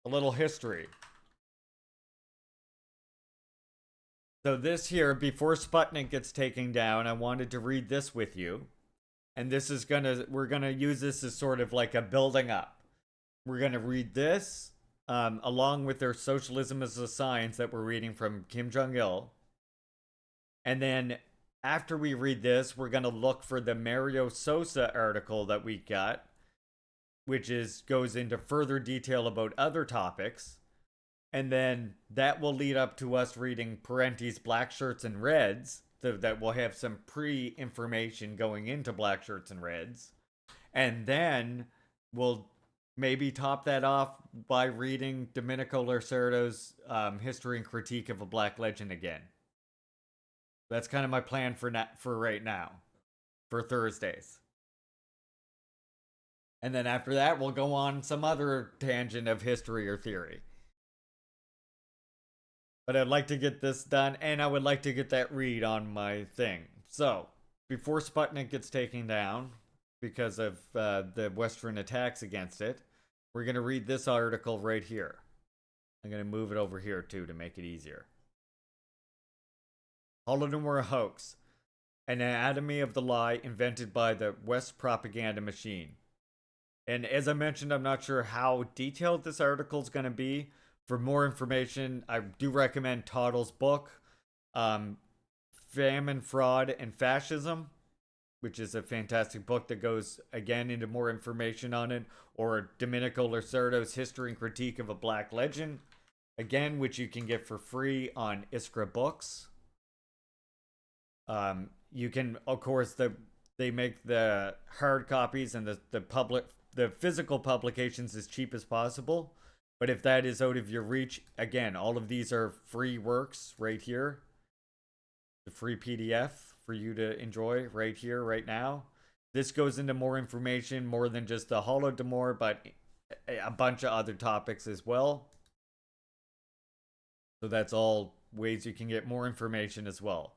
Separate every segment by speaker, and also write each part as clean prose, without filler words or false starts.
Speaker 1: A little history. So this here, before Sputnik gets taken down, I wanted to read this with you. And this is we're gonna use this as sort of like a building up. We're gonna read this, along with their Socialism as a Science that we're reading from Kim Jong-il. And then after we read this, we're gonna look for the Mario Sosa article that we got, which goes into further detail about other topics. And then that will lead up to us reading Parenti's Black Shirts and Reds, so that we'll have some pre-information going into Black Shirts and Reds. And then we'll maybe top that off by reading Domenico Lacerdo's History and Critique of a Black Legend again. That's kind of my plan for right now, for Thursdays. And then after that, we'll go on some other tangent of history or theory. But I'd like to get this done, and I would like to get that read on my thing. So, before Sputnik gets taken down, because of the Western attacks against it, we're going to read this article right here. I'm going to move it over here, too, to make it easier. Holodomor hoax. An anatomy of the lie invented by the West propaganda machine. And as I mentioned, I'm not sure how detailed this article is going to be. For more information, I do recommend Toddle's book, Famine, Fraud, and Fascism, which is a fantastic book that goes again into more information on it, or Domenico Lacerdo's History and Critique of a Black Legend, again, which you can get for free on Iskra Books. You can, of course, they make the hard copies and the physical publications as cheap as possible. But if that is out of your reach, again, all of these are free works right here. The free PDF for you to enjoy right here, right now. This goes into more information, more than just the Holodomor, but a bunch of other topics as well. So that's all ways you can get more information as well.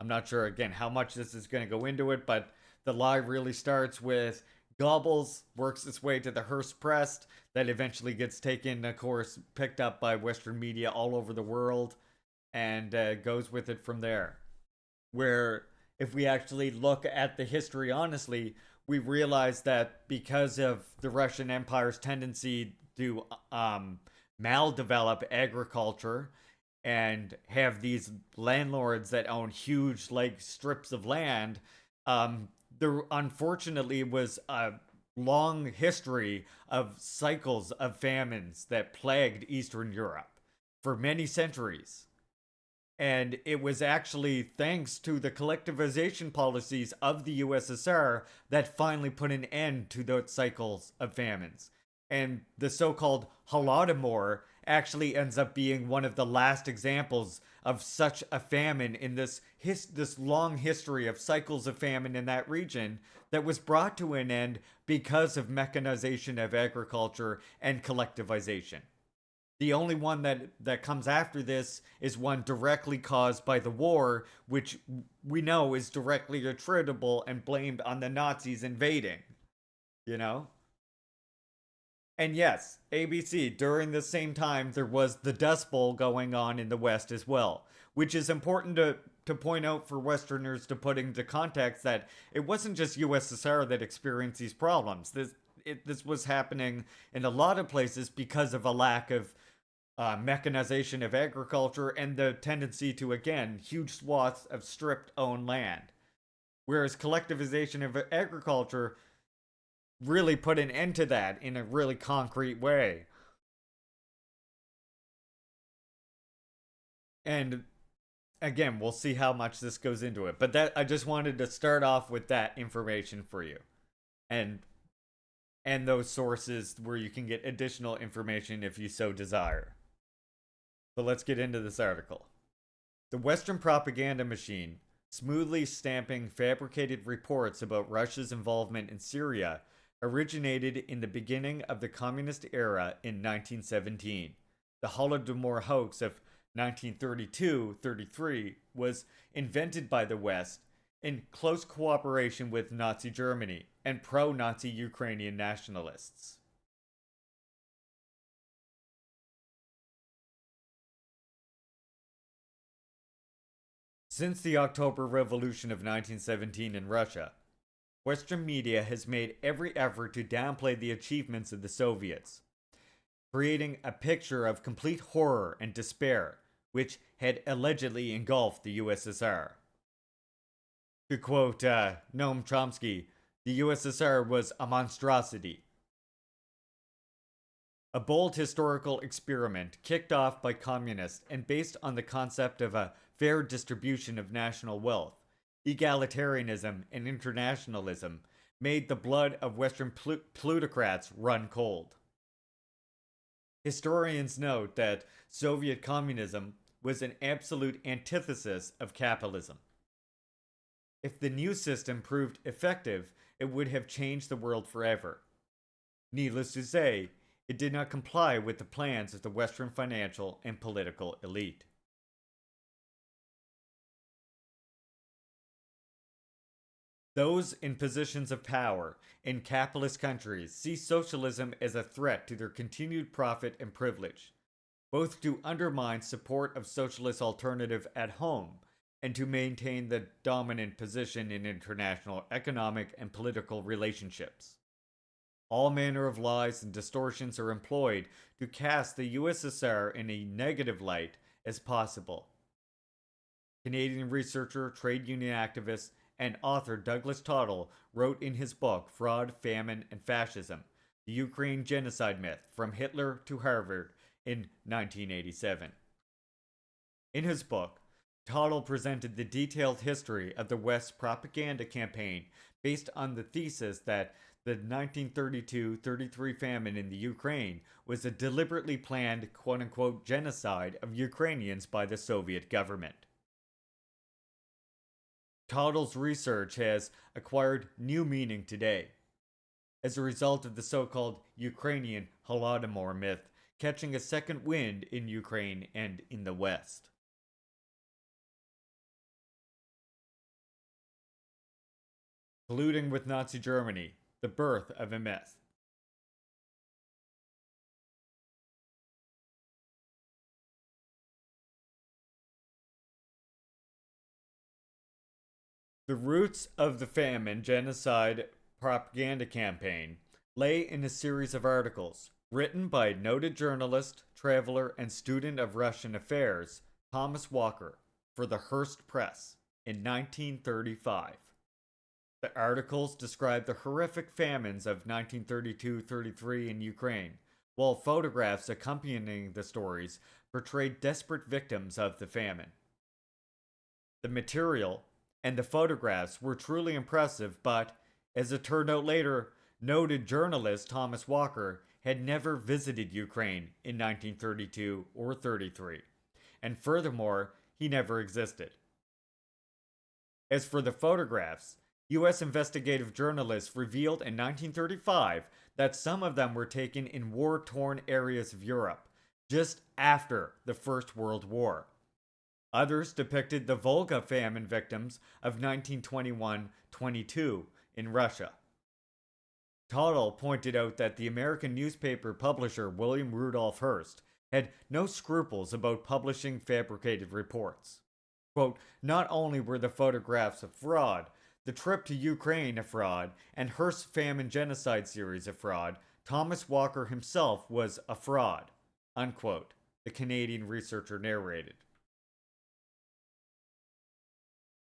Speaker 1: I'm not sure, again, how much this is going to go into it, but the lie really starts with Goebbels, works its way to the Hearst Press, that eventually gets taken, of course, picked up by Western media all over the world, and goes with it from there. Where, if we actually look at the history honestly, we realize that because of the Russian Empire's tendency to maldevelop agriculture and have these landlords that own huge like strips of land, there unfortunately was a long history of cycles of famines that plagued Eastern Europe for many centuries. And it was actually thanks to the collectivization policies of the USSR that finally put an end to those cycles of famines. And the so called Holodomor actually ends up being one of the last examples of such a famine in this long history of cycles of famine in that region that was brought to an end because of mechanization of agriculture and collectivization. The only one that comes after this is one directly caused by the war, which we know is directly attributable and blamed on the Nazis invading. You know? And yes, ABC, during the same time, there was the Dust Bowl going on in the West as well, which is important to point out for Westerners to put into context that it wasn't just USSR that experienced these problems. This was happening in a lot of places because of a lack of mechanization of agriculture and the tendency to, again, huge swaths of stripped owned land. Whereas collectivization of agriculture really put an end to that in a really concrete way. And again, we'll see how much this goes into it. But that I just wanted to start off with that information for you. And those sources where you can get additional information if you so desire. So let's get into this article. The Western propaganda machine, smoothly stamping fabricated reports about Russia's involvement in Syria, originated in the beginning of the communist era in 1917. The Holodomor hoax of 1932-33 was invented by the West in close cooperation with Nazi Germany and pro-Nazi Ukrainian nationalists. Since the October Revolution of 1917 in Russia, Western media has made every effort to downplay the achievements of the Soviets, creating a picture of complete horror and despair, which had allegedly engulfed the USSR. To quote Noam Chomsky, the USSR was a monstrosity. A bold historical experiment kicked off by communists and based on the concept of a fair distribution of national wealth, egalitarianism, and internationalism made the blood of Western plutocrats run cold. Historians note that Soviet communism was an absolute antithesis of capitalism. If the new system proved effective, it would have changed the world forever. Needless to say, it did not comply with the plans of the Western financial and political elite. Those in positions of power in capitalist countries see socialism as a threat to their continued profit and privilege, both to undermine support of socialist alternative at home and to maintain the dominant position in international economic and political relationships. All manner of lies and distortions are employed to cast the USSR in a negative light as possible. Canadian researcher, trade union activist, and author Douglas Tottle wrote in his book Fraud, Famine, and Fascism, The Ukraine Genocide Myth from Hitler to Harvard in 1987. In his book, Tottle presented the detailed history of the West's propaganda campaign based on the thesis that the 1932-33 famine in the Ukraine was a deliberately planned quote-unquote genocide of Ukrainians by the Soviet government. Tottle's research has acquired new meaning today as a result of the so-called Ukrainian Holodomor myth catching a second wind in Ukraine and in the West. Colluding with Nazi Germany, the birth of a myth. The roots of the famine genocide propaganda campaign lay in a series of articles written by noted journalist, traveler, and student of Russian affairs Thomas Walker for the Hearst Press in 1935. The articles described the horrific famines of 1932-33 in Ukraine, while photographs accompanying the stories portrayed desperate victims of the famine. The material and the photographs were truly impressive, but, as it turned out later, noted journalist Thomas Walker had never visited Ukraine in 1932 or 33, and furthermore, he never existed. As for the photographs, U.S. investigative journalists revealed in 1935 that some of them were taken in war-torn areas of Europe, just after the First World War. Others depicted the Volga famine victims of 1921-22 in Russia. Tottle pointed out that the American newspaper publisher William Rudolph Hearst had no scruples about publishing fabricated reports. Quote, not only were the photographs a fraud, the trip to Ukraine a fraud, and Hearst's famine genocide series a fraud, Thomas Walker himself was a fraud, unquote, the Canadian researcher narrated.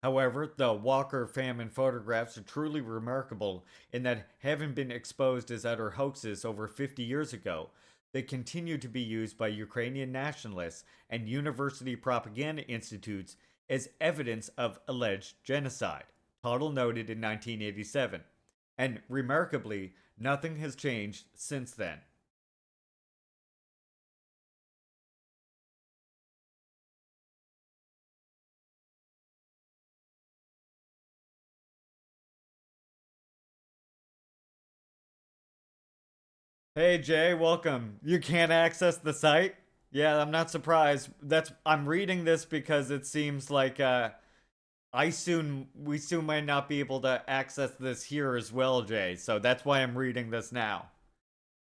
Speaker 1: However, the Walker famine photographs are truly remarkable in that, having been exposed as utter hoaxes over 50 years ago, they continue to be used by Ukrainian nationalists and university propaganda institutes as evidence of alleged genocide, Tottle noted in 1987. And remarkably, nothing has changed since then. Hey Jay, welcome. You can't access the site? Yeah, I'm not surprised. I'm reading this because it seems like we soon might not be able to access this here as well, Jay. So that's why I'm reading this now.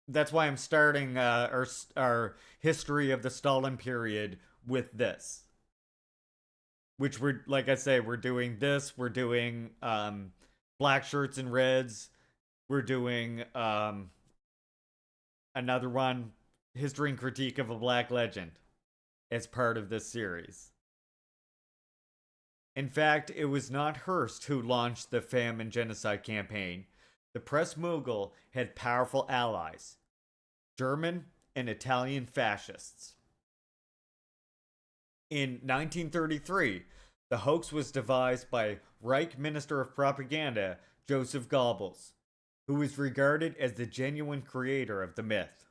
Speaker 1: That's why I'm starting our history of the Stalin period with this. which we're, like I say, we're doing this. We're doing black shirts and reds. We're doing another one, history and critique of a black legend, as part of this series. In fact, it was not Hearst who launched the famine genocide campaign. The press mogul had powerful allies, German and Italian fascists. In 1933, the hoax was devised by Reich Minister of Propaganda Joseph Goebbels, who was regarded as the genuine creator of the myth.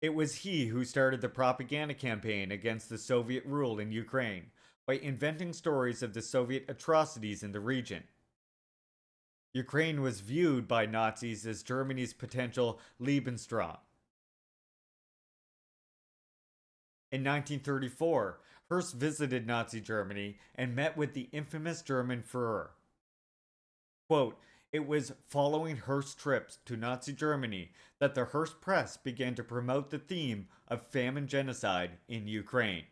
Speaker 1: It was he who started the propaganda campaign against the Soviet rule in Ukraine by inventing stories of the Soviet atrocities in the region. Ukraine was viewed by Nazis as Germany's potential Lebensraum. In 1934, Hearst visited Nazi Germany and met with the infamous German Führer. Quote, it was following Hearst's trips to Nazi Germany that the Hearst press began to promote the theme of famine genocide in Ukraine.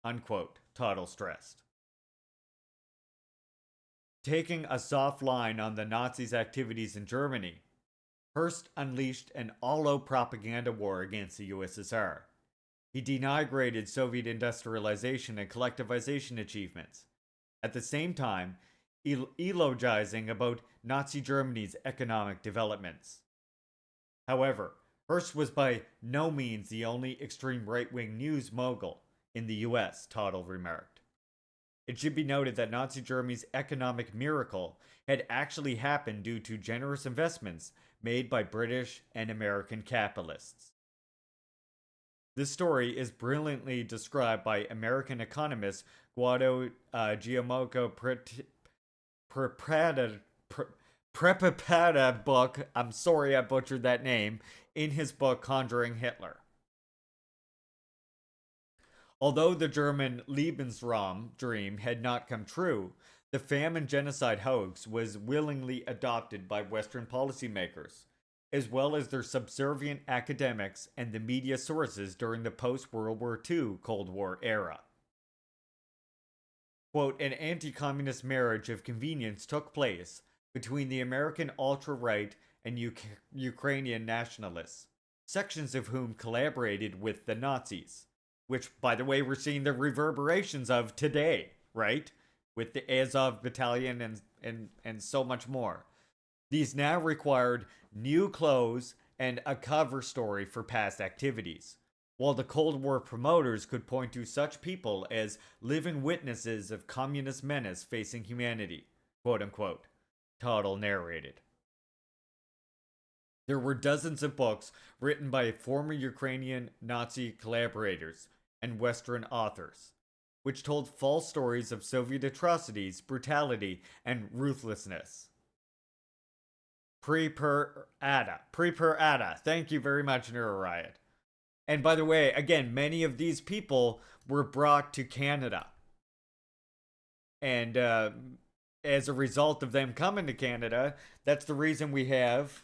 Speaker 1: Unquote, Tuttle stressed. Taking a soft line on the Nazis' activities in Germany, Hearst unleashed an all-out propaganda war against the USSR. He denigrated Soviet industrialization and collectivization achievements, at the same time eulogizing about Nazi Germany's economic developments. However, Hearst was by no means the only extreme right-wing news mogul in the US, Tuttle remarked. It should be noted that Nazi Germany's economic miracle had actually happened due to generous investments made by British and American capitalists. This story is brilliantly described by American economist Guido Giacomo Prepapada book, I'm sorry I butchered that name, in his book Conjuring Hitler. Although the German Lebensraum dream had not come true, the famine genocide hoax was willingly adopted by Western policymakers, as well as their subservient academics and the media sources during the post-World War II Cold War era. Quote, an anti-communist marriage of convenience took place between the American ultra-right and Ukrainian nationalists, sections of whom collaborated with the Nazis, which, by the way, we're seeing the reverberations of today, right? With the Azov Battalion and so much more. These now required new clothes and a cover story for past activities, while the Cold War promoters could point to such people as living witnesses of communist menace facing humanity, quote unquote, Tuttle narrated. There were dozens of books written by former Ukrainian Nazi collaborators and Western authors, which told false stories of Soviet atrocities, brutality, and ruthlessness. Pre-per ada. Thank you very much, Neuro Riot. And by the way, again, many of these people were brought to Canada. And as a result of them coming to Canada, that's the reason we have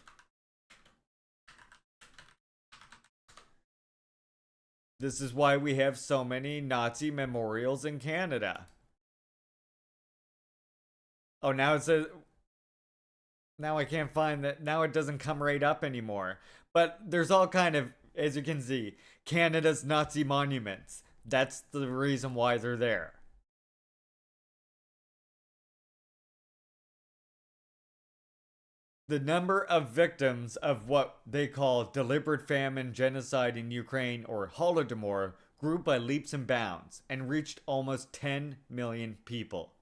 Speaker 1: this is why we have so many Nazi memorials in Canada. Oh, now it says now I can't find that. Now it doesn't come right up anymore. But there's all kind of, as you can see, Canada's Nazi monuments. That's the reason why they're there. The number of victims of what they call deliberate famine genocide in Ukraine, or Holodomor, grew by leaps and bounds and reached almost 10 million people.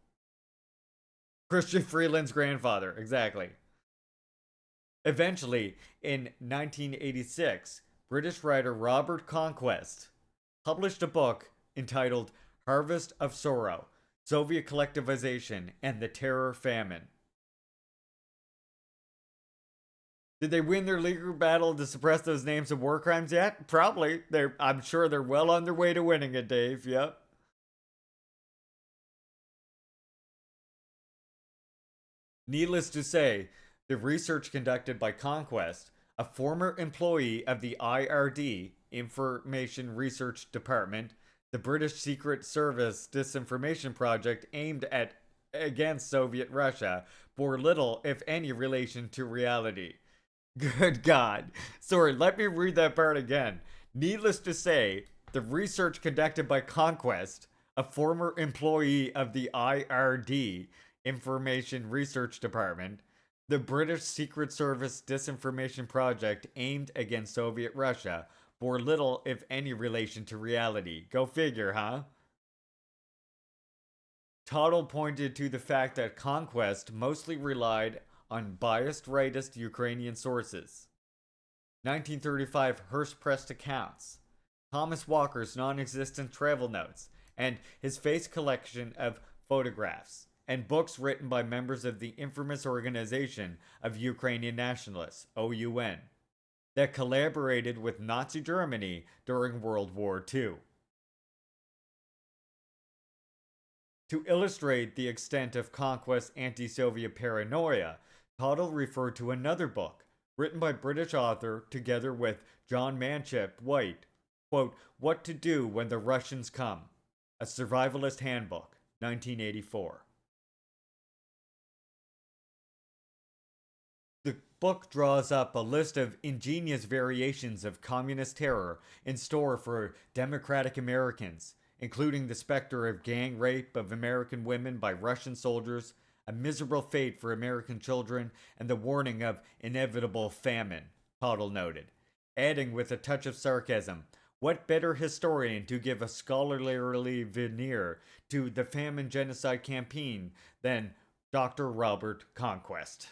Speaker 1: Christian Freeland's grandfather, exactly. Eventually, in 1986, British writer Robert Conquest published a book entitled Harvest of Sorrow, Soviet Collectivization and the Terror Famine. Did they win their legal battle to suppress those names of war crimes yet? Probably. I'm sure they're well on their way to winning it, Dave. Yep. Needless to say, the research conducted by Conquest, a former employee of the IRD, Information Research Department, The British Secret Service disinformation project aimed at against Soviet Russia bore little, if any, relation to reality. Good God. Sorry, let me read that part again. Needless to say, the research conducted by Conquest, a former employee of the IRD, Information Research Department, the British Secret Service disinformation project aimed against Soviet Russia, bore little, if any, relation to reality. Go figure, huh? Tuttle pointed to the fact that Conquest mostly relied on biased rightist Ukrainian sources. 1935 Hearst pressed accounts, Thomas Walker's non existent travel notes, and his face collection of photographs, and books written by members of the infamous Organization of Ukrainian Nationalists, OUN, that collaborated with Nazi Germany during World War II. To illustrate the extent of Conquest's anti Soviet paranoia, Tuttle referred to another book, written by British author together with John Manship White, quote, What to Do When the Russians Come, a Survivalist Handbook, 1984. The book draws up a list of ingenious variations of communist terror in store for democratic Americans, including the specter of gang rape of American women by Russian soldiers, a miserable fate for American children, and the warning of inevitable famine, Tuttle noted, adding with a touch of sarcasm, what better historian to give a scholarly veneer to the famine genocide campaign than Dr. Robert Conquest?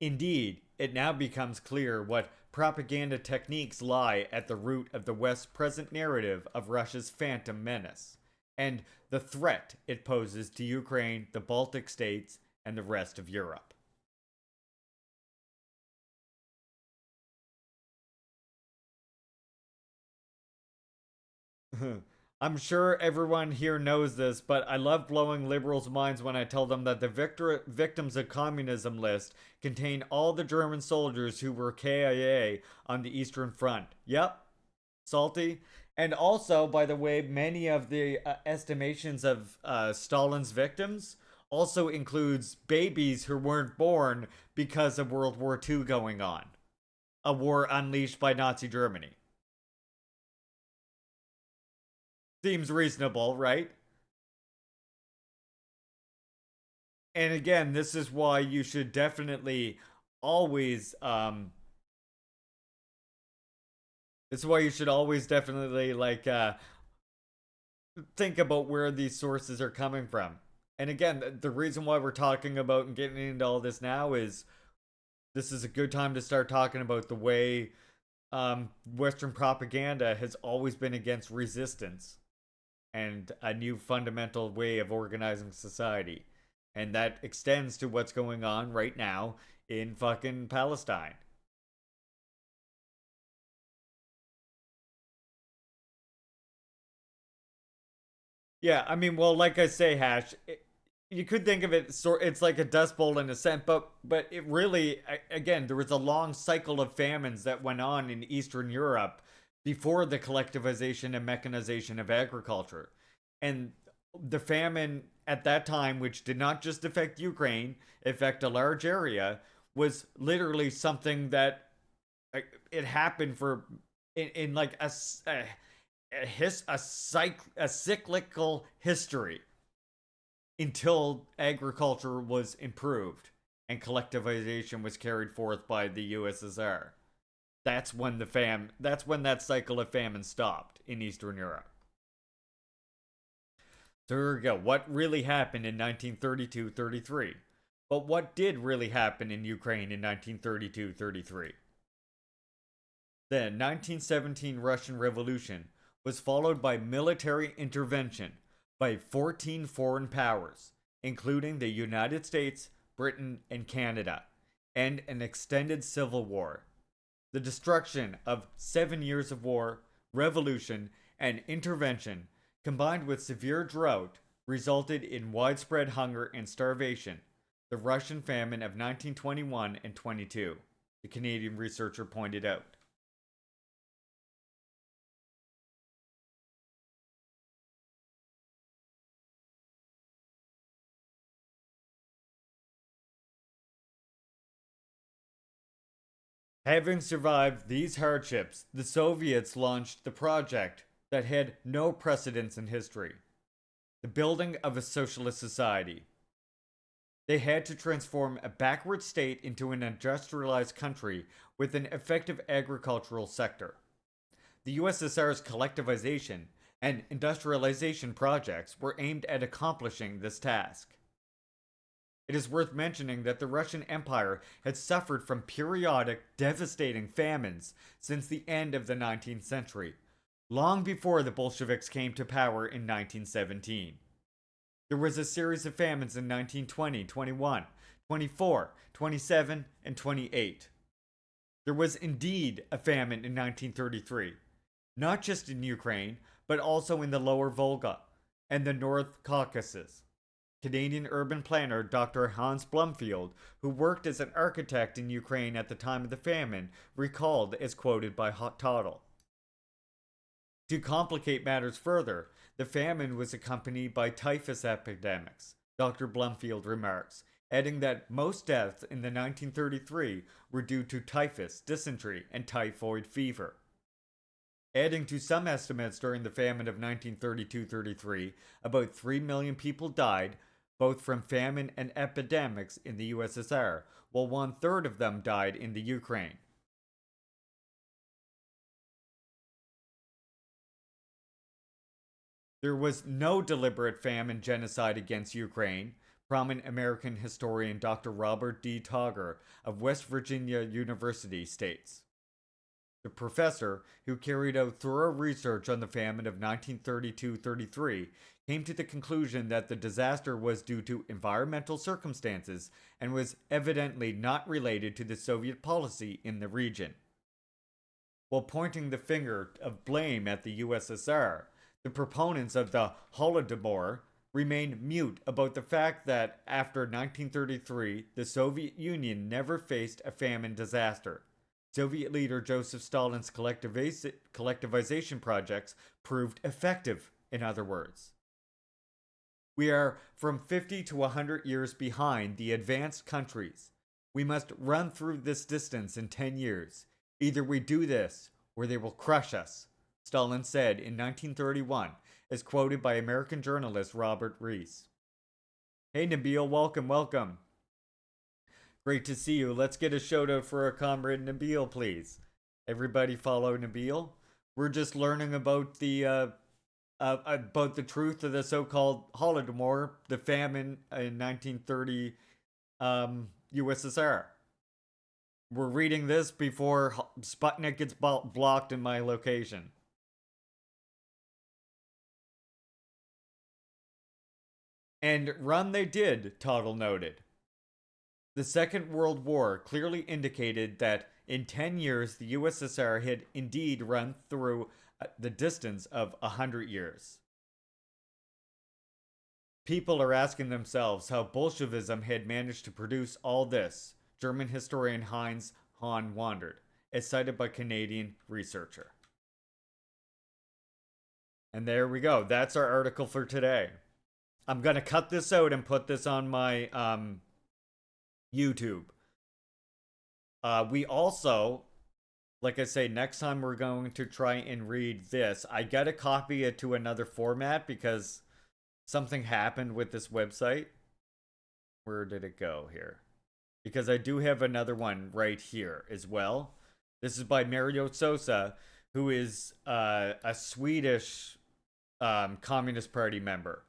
Speaker 1: Indeed, it now becomes clear what propaganda techniques lie at the root of the West's present narrative of Russia's phantom menace, and the threat it poses to Ukraine, the Baltic states, and the rest of Europe. I'm sure everyone here knows this, but I love blowing liberals' minds when I tell them that the victims of communism list contain all the German soldiers who were KIA on the Eastern Front. Yep, salty. And also, by the way, many of the estimations of Stalin's victims also includes babies who weren't born because of World War II going on, a war unleashed by Nazi Germany. Seems reasonable, right? And again, this is why you should definitely always this is why you should always definitely think about where these sources are coming from. And again, the reason why we're talking about and getting into all this now is this is a good time to start talking about the way Western propaganda has always been against resistance and a new fundamental way of organizing society. And that extends to what's going on right now in fucking Palestine. Yeah, I mean, well, like I say, Hash, you could think of it sort. It's like a dust bowl in a sense, but it really, again, there was a long cycle of famines that went on in Eastern Europe before the collectivization and mechanization of agriculture, and the famine at that time, which did not just affect Ukraine, affect a large area, was literally something that it happened for in like a cyclical history until agriculture was improved and collectivization was carried forth by the USSR. That's when that cycle of famine stopped in Eastern Europe. So here we go. What really happened in 1932-33? But what did really happen in Ukraine in 1932-33? The 1917 Russian Revolution was followed by military intervention by 14 foreign powers, including the United States, Britain, and Canada, and an extended civil war. The destruction of 7 years of war, revolution, and intervention, combined with severe drought, resulted in widespread hunger and starvation, the Russian famine of 1921 and 22, the Canadian researcher pointed out. Having survived these hardships, the Soviets launched the project that had no precedence in history: the building of a socialist society. They had to transform a backward state into an industrialized country with an effective agricultural sector. The USSR's collectivization and industrialization projects were aimed at accomplishing this task. It is worth mentioning that the Russian Empire had suffered from periodic, devastating famines since the end of the 19th century, long before the Bolsheviks came to power in 1917. There was a series of famines in 1920, 21, 24, 27, and 28. There was indeed a famine in 1933, not just in Ukraine, but also in the lower Volga and the North Caucasus. Canadian urban planner Dr. Hans Blumfield, who worked as an architect in Ukraine at the time of the famine, recalled as quoted by Toddle. To complicate matters further, the famine was accompanied by typhus epidemics, Dr. Blumfield remarks, adding that most deaths in the 1933 were due to typhus, dysentery, and typhoid fever. Adding to some estimates during the famine of 1932-33, about 3 million people died, both from famine and epidemics in the USSR, while 1/3 of them died in the Ukraine. There was no deliberate famine genocide against Ukraine, prominent American historian Dr. Robert D. Togger of West Virginia University states. The professor, who carried out thorough research on the famine of 1932-33, came to the conclusion that the disaster was due to environmental circumstances and was evidently not related to the Soviet policy in the region. While pointing the finger of blame at the USSR, the proponents of the Holodomor remained mute about the fact that after 1933, the Soviet Union never faced a famine disaster. Soviet leader Joseph Stalin's collectivization projects proved effective, in other words. We are from 50 to 100 years behind the advanced countries. We must run through this distance in 10 years. Either we do this, or they will crush us, Stalin said in 1931, as quoted by American journalist Robert Rees. Hey Nabil, welcome, welcome. Great to see you. Let's get a shout out for our comrade Nabil, please. Everybody follow Nabil. We're just learning about the truth of the so-called Holodomor, the famine in 1930 USSR. We're reading this before Sputnik gets blocked in my location. And run they did, Toddle noted. The Second World War clearly indicated that in 10 years the USSR had indeed run through the distance of 100 years. People are asking themselves how Bolshevism had managed to produce all this, German historian Heinz Hahn wondered, as cited by Canadian researcher. And there we go. That's our article for today. I'm going to cut this out and put this on my YouTube. We also, like I say, next time we're going to try and read this. I got to copy it to another format because something happened with this website. Where did it go here? Because I do have another one right here as well. This is by Mario Sosa, who is a Swedish Communist Party member.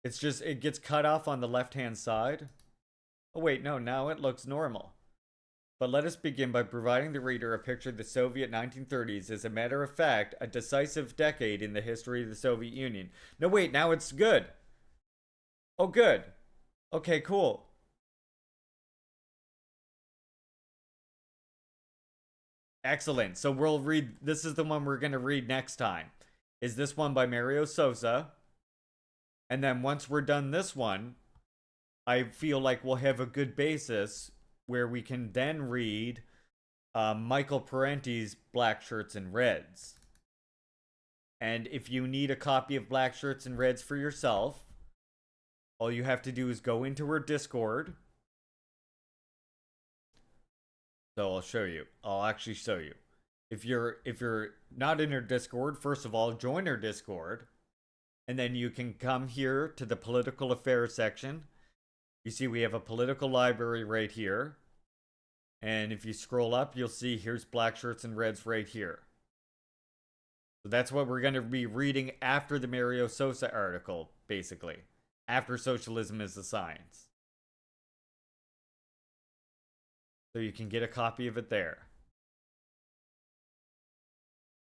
Speaker 1: It's just, it gets cut off on the left-hand side. Oh wait, no, now it looks normal. But let us begin by providing the reader a picture of the Soviet 1930s as a matter of fact, a decisive decade in the history of the Soviet Union. No, wait, now it's good. Oh, good. Okay, cool. Excellent. So we'll read, this is the one we're going to read next time. Is this one by Mario Sosa. And then once we're done this one, I feel like we'll have a good basis where we can then read Michael Parenti's Black Shirts and Reds. And if you need a copy of Black Shirts and Reds for yourself, all you have to do is go into her Discord. So I'll show you. I'll actually show you. If you're not in our Discord, first of all, join our Discord, and then you can come here to the political affairs section. You see we have a political library right here. And if you scroll up, you'll see here's black shirts and reds right here. So that's what we're going to be reading after the Mario Sosa article, basically. After Socialism is a Science. So you can get a copy of it there.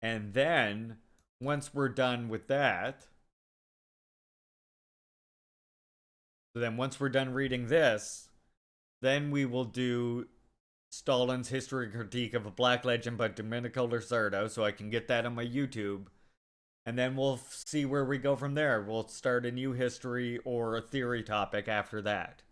Speaker 1: And then, once we're done with that, once we're done reading this, then we will do Stalin's History Critique of a Black Legend by Domenico Lazzardo, so I can get that on my YouTube. And then we'll see where we go from there. We'll start a new history or a theory topic after that.